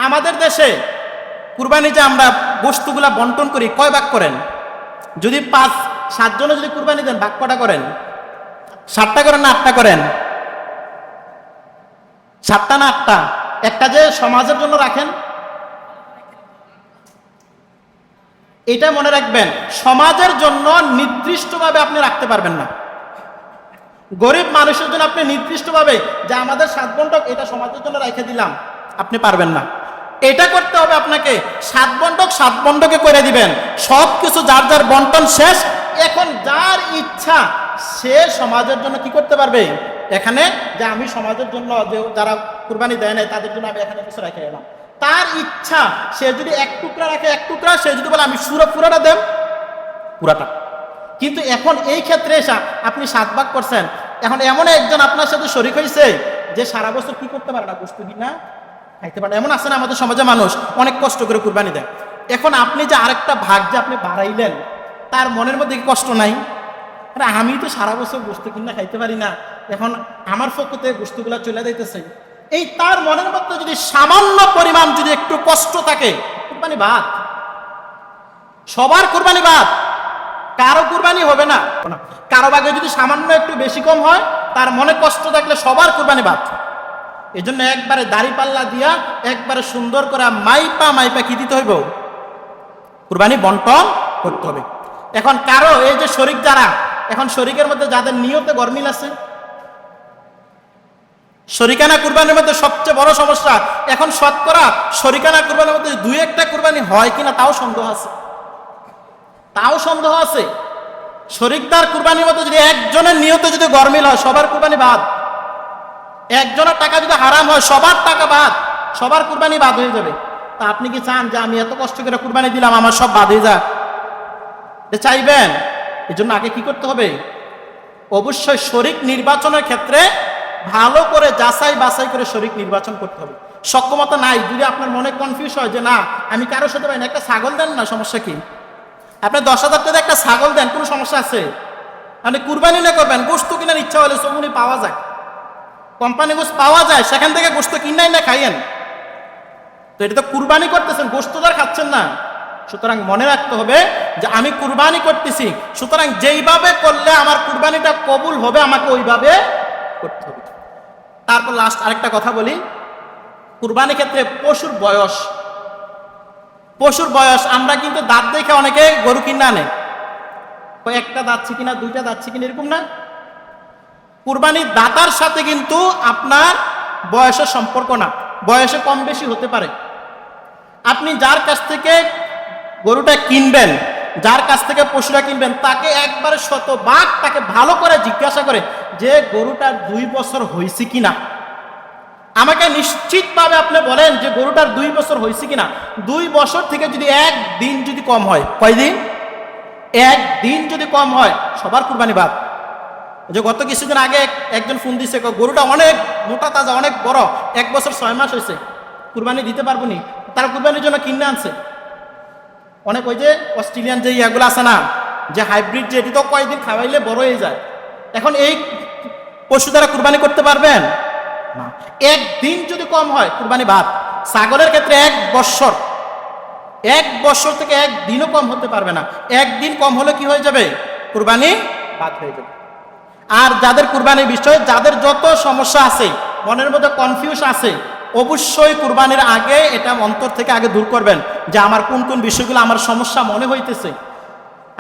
আমাদের দেশে কুরবানি যে আমরা বস্তুগুলা বন্টন করি, কয় ভাগ করেন? যদি 5-7 জনে যদি কুরবানি দেন, ভাগ কটা করেন? 7টা করেন না 8টা করেন? 7টা না 8টা? একটা যে সমাজের জন্য রাখেন, এটা মনে রাখবেন, সমাজের জন্য নির্দিষ্টভাবে আপনি রাখতে পারবেন না। গরিব মানুষের জন্য আপনি নির্দিষ্টভাবে যে আমাদের 7 বন্টক এটা সমাজের জন্য রেখে দিলাম, আপনি পারবেন না। এটা করতে হবে আপনাকে 7 বন্টক 7 বন্টকে করে দিবেন, সব কিছু যার যার বন্টন শেষ। এখন যার ইচ্ছা সে সমাজের জন্য কি করতে পারবে, এখানে যে আমি সমাজের জন্য যে যারা কুরবানি দেয় নাই তাদের জন্য আমি এখানে কিছু রেখে এলাম, তার ইচ্ছা। সে যদি 1 টুকরা রাখে 1 টুকরা, সে যদি বলে আমি পুরাটা দেব, পুরাটা। কিন্তু এখন এই ক্ষেত্রে এসে আপনি 7 ভাগ করছেন, এখন এমন একজন আপনার সাথে শরীক হয়েছে যে সারা বছর কি করতে পারে না, গোশত কিনা খাইতে পারে। এমন আছে না আমাদের সমাজে মানুষ অনেক কষ্ট করে কুরবানি দেয়। এখন আপনি যে আরেকটা ভাগ যে আপনি বাড়াইলেন, তার মনের মধ্যে কি কষ্ট নাই? আরে আমি তো সারা বছর গোশত কিনা খাইতে পারি না, এখন আমার পক্ষতে গোশতগুলা চলে যাইতেছে, এই তার মনের মধ্যে যদি সামান্য পরিমাণ যদি একটু কষ্ট থাকে, কুরবানি বাদ। সবার কুরবানি বাদ, কারো কুরবানি হবে না। কারো ভাগে যদি সামান্য একটু বেশি কম হয়, তার মনে কষ্ট থাকলে সবার কুরবানি বাদ। এই জন্য একবারে দাড়ি পাল্লা দিয়া একবারে সুন্দর করে মাইপা কি দিতে হইব, কুরবানি বন্টন করতে হবে। এখন কারো এই যে শরীক যারা, এখন শরীকের মধ্যে যাদের নিয়তে গরমিল আছে, শরিকানা কুরবানির মধ্যে সবচেয়ে বড় সমস্যা এখন শতকরা শরিকানা কুরবানির মধ্যে 2-1টা কুরবানি হয় কিনা তাও সন্দেহ আছে। শরিকদার কুরবানির মধ্যে যদি একজনের নিয়তে যদি গরমিল হয়, সবার কুরবানি বাদ। একজনের টাকা যদি হারাম হয়, সবার টাকা বাদ, সবার কুরবানি বাদ হয়ে যাবে। তা আপনি কি চান যে আমি এত কষ্ট করে কুরবানি দিলাম আমার সব বাদ হয়ে যাক? চাইবেন? এই জন্য আগে কি করতে হবে, অবশ্যই শরিক নির্বাচনের ক্ষেত্রে ভালো করে যাচাই বাছাই করে শরিক নির্বাচন করতে হবে। সক্ষমতা নাই, যদি আপনার মনে কনফিউজ হয় যে না আমি কারোর সাথে পাই না, একটা ছাগল দেন না, সমস্যা কি? আপনি 10,000 টাকা একটা ছাগল দেন, কোনো সমস্যা আছে? আপনি কুরবানি না করবেন, গোশত কেনার ইচ্ছা হলে সবুনি পাওয়া যায়, কোম্পানি গোশত পাওয়া যায়, সেখান থেকে গোশত কিনাই না খাইয়েন। তো এটা তো কুরবানি করতেছেন, গোশত তো আর খাচ্ছেন না। সুতরাং মনে রাখতে হবে যে আমি কুরবানি করতেছি, সুতরাং যেইভাবে করলে আমার কুরবানিটা কবুল হবে আমাকে ওইভাবে করতে হবে। তারপর লাস্ট আরেকটা কথা বলি, কুরবানির ক্ষেত্রে পশুর বয়স আমরা কিন্তু দাঁত দেখে অনেকে গরু কিনে আনে, একটা দাঁতছে কিনা 2টা দাঁতছে কিনা এরকম না। কুরবানির দাতার সাথে কিন্তু আপনার বয়সের সম্পর্ক না, বয়সে কম বেশি হতে পারে। আপনি যার কাছ থেকে গরুটা কিনবেন, যার কাছ থেকে পশুরা কিনবেন, তাকে একবারে শতভাগ তাকে ভালো করে জিজ্ঞাসা করে যে গরুটার 2 বছর হয়েছে কিনা। আমাকে নিশ্চিতভাবে আপনি বলেন যে গরুটার 2 বছর হয়েছে কিনা। 2 বছর থেকে যদি 1 দিন যদি কম হয়, কয়দিন? 1 দিন যদি কম হয়, সবার কুরবানি বাদ। যে গত কিছুদিন আগে একজন ফোন দিছে, গরুটা অনেক মোটা তাজা, অনেক বড়, 1 বছর 6 মাস হয়েছে, কুরবানি দিতে পারবো নি। তারা কুরবানির জন্য কিনে আনছে অনেক, ওই যে অস্ট্রেলিয়ান যে ইয়াগুলো আছে না, যে হাইব্রিড, যে এটি তো কয়েকদিন খাওয়াইলে বড় হয়ে যায়। এখন এই পশু দ্বারা কুরবানি করতে পারবেন না। 1 দিন যদি কম হয় কুরবানি বাদ। ছাগলের ক্ষেত্রে 1 বছর থেকে 1 দিনও কম হতে পারবে না। 1 দিন কম হলে কি হয়ে যাবে, কুরবানি বাদ হয়ে যাবে। আর যাদের কুরবানির বিষয়ে যাদের যত সমস্যা আছে, মনের মধ্যে কনফিউজ আছে, অবশ্যই কুরবানির আগে এটা অন্তর থেকে আগে দূর করবেন যে আমার কোন কোন বিষয়গুলো আমার সমস্যা মনে হইতেছে,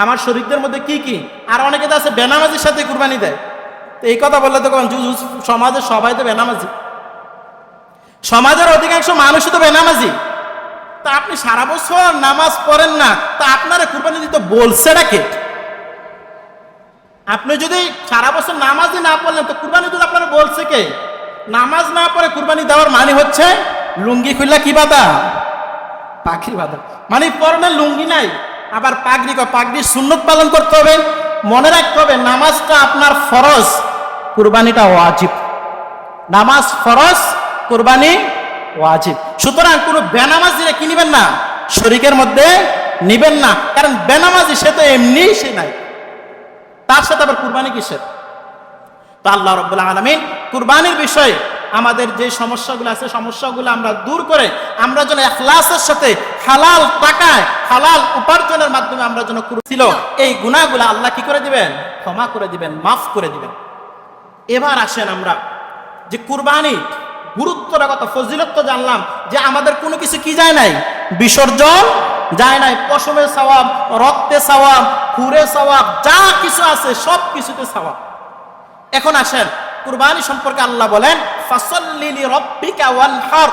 আমার শরীরদের মধ্যে কি কি। আর অনেকে তো আছে বেনামাজির সাথে কুরবানি দেয়। তো এই কথা বললে তো সমাজের সবাই তো বেনামাজি, সমাজের অধিকাংশ মানুষই তো বেনামাজি। তা আপনি সারা বছর নামাজ পড়েন না, তা আপনারা কুরবানি দিতে বলছে নাকি? আপনি যদি সারা বছর নামাজই না পড়লেন, তো কুরবানি দিতে আপনারা বলছে কে? নামাজ না পড়ে কুরবানি দেওয়ার মানে হচ্ছে লুঙ্গি খুললা কি বাধা, পাখির বাধা। মানে পরনে লুঙ্গি নাই, আবার পাগড়ির সুন্নত পালন করতে হবে। মনে রাখতে হবে নামাজটা আপনার ফরজ, কুরবানিটা ওয়াজিব। নামাজ ফরজ, কুরবানি ওয়াজিব। সুতরাং কোনো বেনামাজিরা কি নিবেন না, শরীকের মধ্যে নিবেন না। কারণ বেনামাজি সে তো এমনি সে নাই, তার সাথে আবার কুরবানি কিসের? তো আল্লাহ রাব্বুল আলামিন কুরবানির বিষয়ে আমাদের যে সমস্যাগুলো আছে সমস্যাগুলো আমরা দূর করে আমরা যেন ইখলাসের সাথে হালাল টাকায় হালাল উপার্জনের মাধ্যমে আমরা যেন ছিল এই গুনাহগুলো আল্লাহ কি করে দিবেন? ক্ষমা করে দিবেন, মাফ করে দিবেন। এবার আসেন আমরা যে কুরবানি গুরুত্বটা কত, ফজিলত তো জানলাম যে আমাদের কোনো কিছু কি যায় নাই, বিসর্জন যায় নাই। পশমের সওয়াব, রক্তে সওয়াব, খুরে সওয়াব, যা কিছু আছে সব কিছুতে সওয়াব। এখন আসেন কুরবানি সম্পর্কে আল্লাহ বলেন ফাসাল্লি লিরাব্বিকা ওয়ানহার,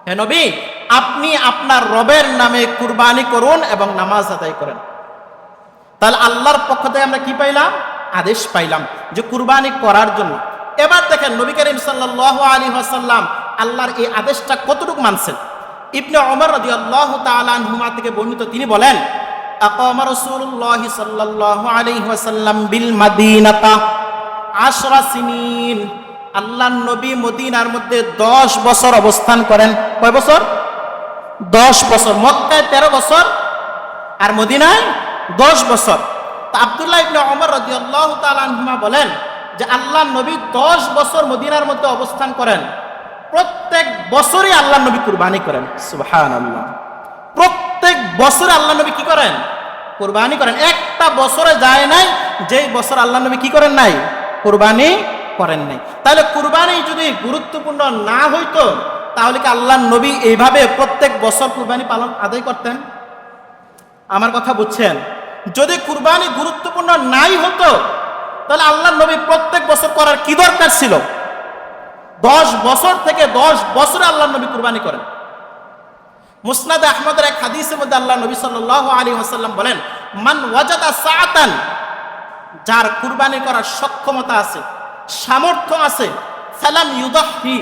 হে নবী আপনি আপনার রবের নামে কুরবানি করুন এবং নামাজ আদায় করেন। তাহলে আল্লাহর পক্ষ থেকে আমরা কি পাইলাম? আদেশ পাইলাম যে কুরবানি করার জন্য। এবার দেখেন নবী করিম সাল্লাল্লাহু আলাইহি ওয়াসাল্লাম আল্লাহর এই আদেশটা কতটুকু মানছেন। ইবনে ওমর রাদিয়াল্লাহু তাআলা আনহুমা থেকে বর্ণিত, তিনি বলেন আকামা রাসূলুল্লাহ সাল্লাল্লাহু আলাইহি ওয়াসাল্লাম বিল মাদিনাতা 10 সিনিন, আল্লাহর নবী মদিনার মধ্যে 10 বছর অবস্থান করেন। কয় বছর? 10 বছর। মক্কায় 13 বছর আর মদিনায় 10 বছর। তা আব্দুল্লাহ ইবনে ওমর রাদিয়াল্লাহু তাআলা আনহুমা বলেন যে আল্লাহর নবী 10 বছর মদিনার মধ্যে অবস্থান করেন, প্রত্যেক বছরই আল্লাহর নবী কুরবানি করেন। সুবহানাল্লাহ, প্রত্যেক বছরে আল্লাহর নবী কি করেন? কুরবানি করেন। একটা বছরে যায় নাই যেই বছর আল্লাহর নবী কি করেন নাই? কুরবানি করেন নাই। তাহলে কুরবানি যদি গুরুত্বপূর্ণ না হইতো তাহলে কি আল্লাহর নবী এইভাবে প্রত্যেক বছর কুরবানি পালন আদায় করতেন? আমার কথা বুঝছেন? যদি কুরবানি গুরুত্বপূর্ণ নাই হতো তাহলে আল্লাহর নবী প্রত্যেক বছর করার কি দরকার ছিল? 10 বছর থেকে 10 বছরে আল্লাহর নবী কুরবানি করেন। মুসনাদে আহমদের এক হাদিসের মধ্যে আল্লাহ নবী সাল্লাল্লাহু আলাইহি ওয়াসাল্লাম বলেন মান ওয়াজাদা সাআতান, যার কুরবানি করার সক্ষমতা আছে, সামর্থ্য আছে, ফালাম ইউদাহি,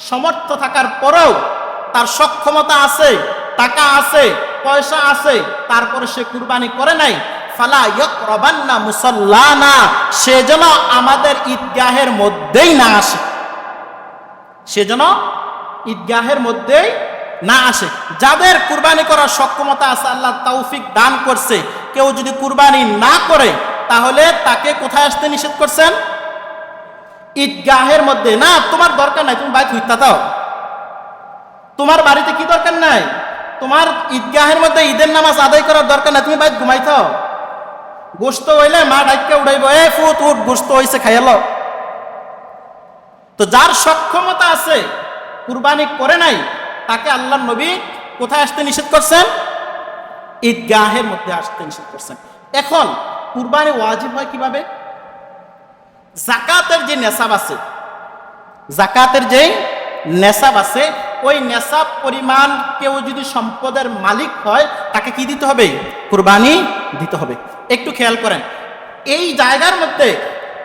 সামর্থ্য থাকার পরেও তার সক্ষমতা আছে, টাকা আছে, পয়সা আছে, তারপরে সে কুরবানি করে নাই, ফালা ইয়াকরাবান্না মুসাল্লানা, সে যেন আমাদের ঈদগাহের মধ্যেই না আসে, সে যেন ঈদগাহের মধ্যেই না আসে। যাদের কুরবানি করার সক্ষমতা আছে, আল্লাহ তৌফিক দান করছে, কেউ যদি কুরবানি না করে তাহলে তাকে কোথায় আসতে নিষেধ করছেন? ঈদগাহের মধ্যে। না, তোমার দরকার নাই, তুমি বাইরে হইতা দাও, তোমার বাড়িতে কি দরকার নাই, তোমার ঈদগাহের মধ্যে ঈদের নামাজ আদায় করার দরকার নাই, তুমি বাইরে ঘুমাই থাও। গোশত হইলে মা ডাইকে উড়াইব, এ ফুট উঠ, গোশত হইছে খাইয়ালো। তো যার সক্ষমতা আছে কুরবানি করে নাই তাকে আল্লাহর নবী কোথায় আসতে নিষেধ করছেন? ঈদগাহের মধ্যে আসতে নিষেধ করছেন। এখন কুরবানি ওয়াজিব হয় কিভাবে? যাকাতের যে নেসাব আছে, যাকাতের যে নেসাব আছে, ওই নেসাব পরিমাণ কেউ যদি সম্পদের মালিক হয় তাকে কি দিতে হবে? কুরবানি দিতে হবে। একটু খেয়াল করেন, এই জায়গার মধ্যে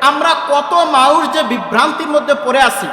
আমরা কত মানুষ যে বিভ্রান্তির মধ্যে পড়ে আছি।